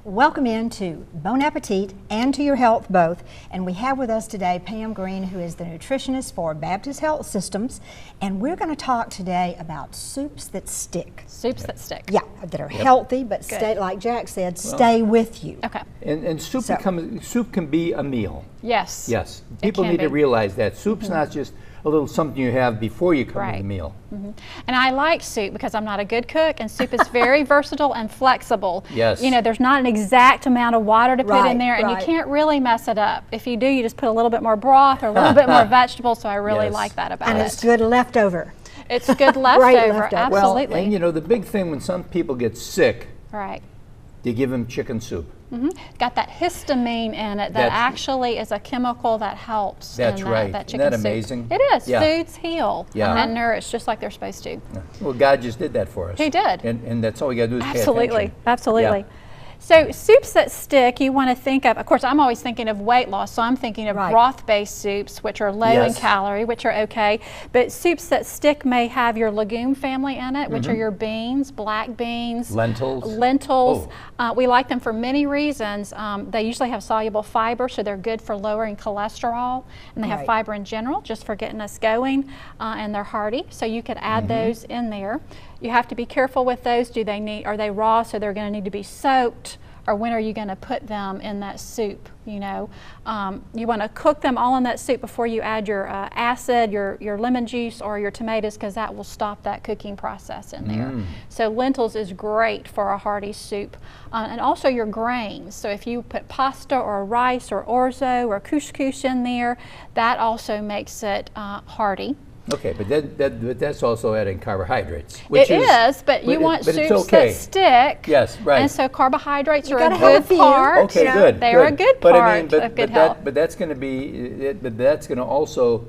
Welcome into Bon Appetit and to your health both. And we have with us today Pam Green, who is the nutritionist for Baptist Health Systems. And we're going to talk today about soups that stick. Soups that stick. Yeah, that are healthy, but stay, like Jack said, stay with you. Okay. And soup can be a meal. Yes. Yes. People need to realize that soup's not just a little something you have before you come to the meal. And I like soup because I'm not a good cook, and soup is very versatile and flexible. Yes. You know, there's not an exact amount of water to put in there, and you can't really mess it up. If you do, you just put a little bit more broth or a little bit more vegetables, so I really like that about it. And it's good leftover. It's good leftover, absolutely. Well, and you know, the big thing when some people get sick, you give them chicken soup. Got that histamine in it that actually is a chemical that helps. That's right. That chicken Isn't that soup. amazing? It is. Yeah. Foods heal and nourish just like they're supposed to. Well, God just did that for us. He did. And that's all we got to do is pay attention. Absolutely. Yeah. So soups that stick, you want to think of course, I'm always thinking of weight loss, so I'm thinking of broth-based soups, which are low in calorie, which are okay. But soups that stick may have your legume family in it, which are your beans, black beans, lentils. We like them for many reasons. They usually have soluble fiber, so they're good for lowering cholesterol, and they have fiber in general, just for getting us going, and they're hearty, so you could add those in there. You have to be careful with those. Are they raw, so they're going to need to be soaked, or when are you going to put them in that soup? You know, you want to cook them all in that soup before you add your acid, your lemon juice, or your tomatoes, because that will stop that cooking process in there. So lentils is great for a hearty soup, and also your grains. So if you put pasta or rice or orzo or couscous in there, that also makes it hearty. Okay, but that's also adding carbohydrates. But you want soups that stick. Yes, right. And so carbohydrates are a good part. Okay, good. They're a good part of good health. But that's going to be. But that's going to also.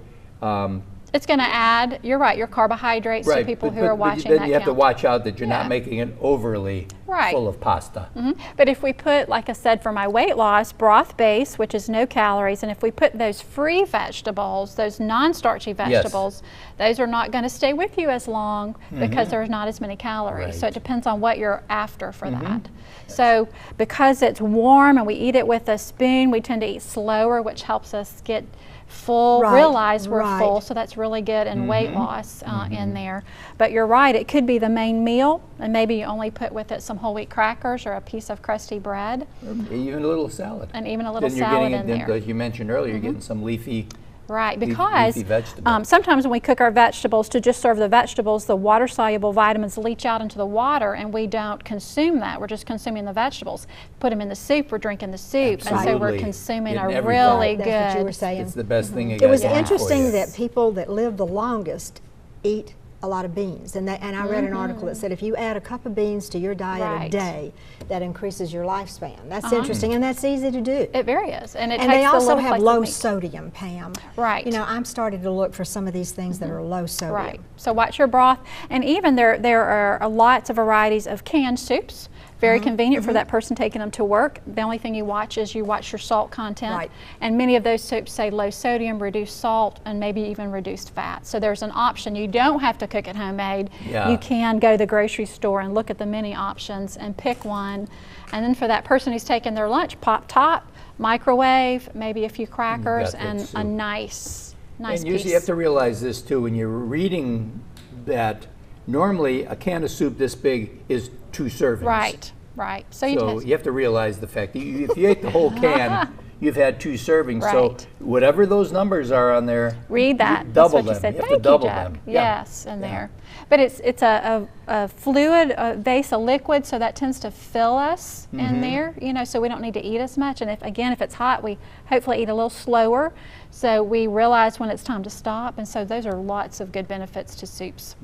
It's going to add. You're right. Your carbohydrates to people who are watching that. Then you have to watch out that you're not making it overly full of pasta. But if we put, like I said, for my weight loss, broth base, which is no calories, and if we put those free vegetables, those non-starchy vegetables, those are not going to stay with you as long because there's not as many calories. So it depends on what you're after for that. So because it's warm and we eat it with a spoon, we tend to eat slower, which helps us get full, realize we're full, so that's really good in weight loss in there. But you're right, it could be the main meal, and maybe you only put with it some whole wheat crackers or a piece of crusty bread. Or even a little salad. And even a little salad in there. As you mentioned earlier, you're getting some leafy. Right, because leafy sometimes when we cook our vegetables, to just serve the vegetables, the water-soluble vitamins leach out into the water, and we don't consume that. We're just consuming the vegetables. Put them in the soup, we're drinking the soup, and so we're consuming a really good. That's what you were saying. It's the best thing. It was interesting that people that live the longest eat a lot of beans, and I read an article that said if you add a cup of beans to your diet a day, that increases your lifespan. That's interesting, and that's easy to do. It very is, and they also have low sodium, Pam. Right. You know, I'm starting to look for some of these things that are low sodium. Right. So watch your broth, and even there are lots of varieties of canned soups. Very convenient for that person taking them to work. The only thing you watch is your salt content. Right. And many of those soups say low sodium, reduced salt, and maybe even reduced fat. So there's an option. You don't have to cook it homemade. You can go to the grocery store and look at the many options and pick one. And then for that person who's taking their lunch, pop top, microwave, maybe a few crackers, and a nice piece. And usually you have to realize this too, when you're reading that normally a can of soup this big is 2 servings. Right. So you have to realize the fact that if you ate the whole can, you've had 2 servings. So whatever those numbers are on there, read that. Double That's what them. You said. You have to double them. Yes, in there. But it's a fluid base, a liquid, so that tends to fill us in there. You know, so we don't need to eat as much. And if it's hot, we hopefully eat a little slower. So we realize when it's time to stop, and so those are lots of good benefits to soups.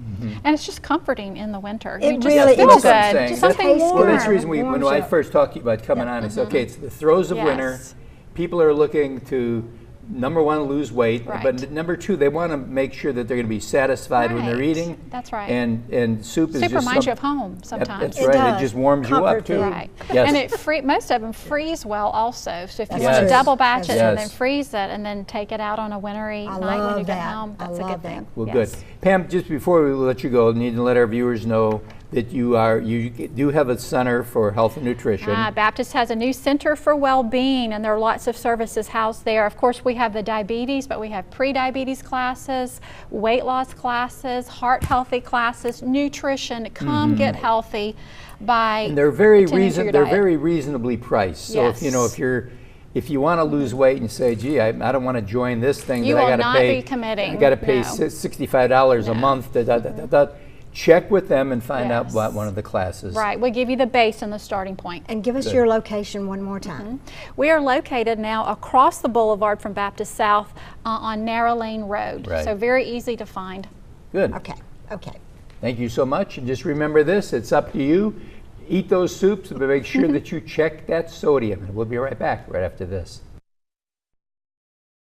And it's just comforting in the winter. It you really just feel good. Just something warm. Well, that's the reason when I first talked to you about coming on, it's okay, it's the throes of winter. People are looking to, number one, lose weight, but number two, they want to make sure that they're going to be satisfied when they're eating. That's right. And soup is just reminds you of home sometimes. That's right. It just warms you up too. Right. Yes. And most of them freeze well also. So if you want to double batch it and then freeze it and then take it out on a wintry night when you get home, that's a good thing. Well, good. Pam, just before we let you go, I need to let our viewers know that you do have a center for health and nutrition. Baptist has a new center for well-being, and there are lots of services housed there. Of course, we have the diabetes, but we have pre-diabetes classes, weight loss classes, heart healthy classes, nutrition. Come get healthy by and they're very very reasonably priced. So yes. if you want to lose weight and say, gee, I don't want to join this thing you that I will got to not pay, be committing. I got to pay No. $65 a month. Check with them and find out about one of the classes. Right, we'll give you the base and the starting point. And give us your location one more time. We are located now across the boulevard from Baptist South on Narrow Lane Road. Right. So very easy to find. Good. Okay. Thank you so much. And just remember this, it's up to you. Eat those soups, but make sure that you check that sodium. And we'll be right back right after this.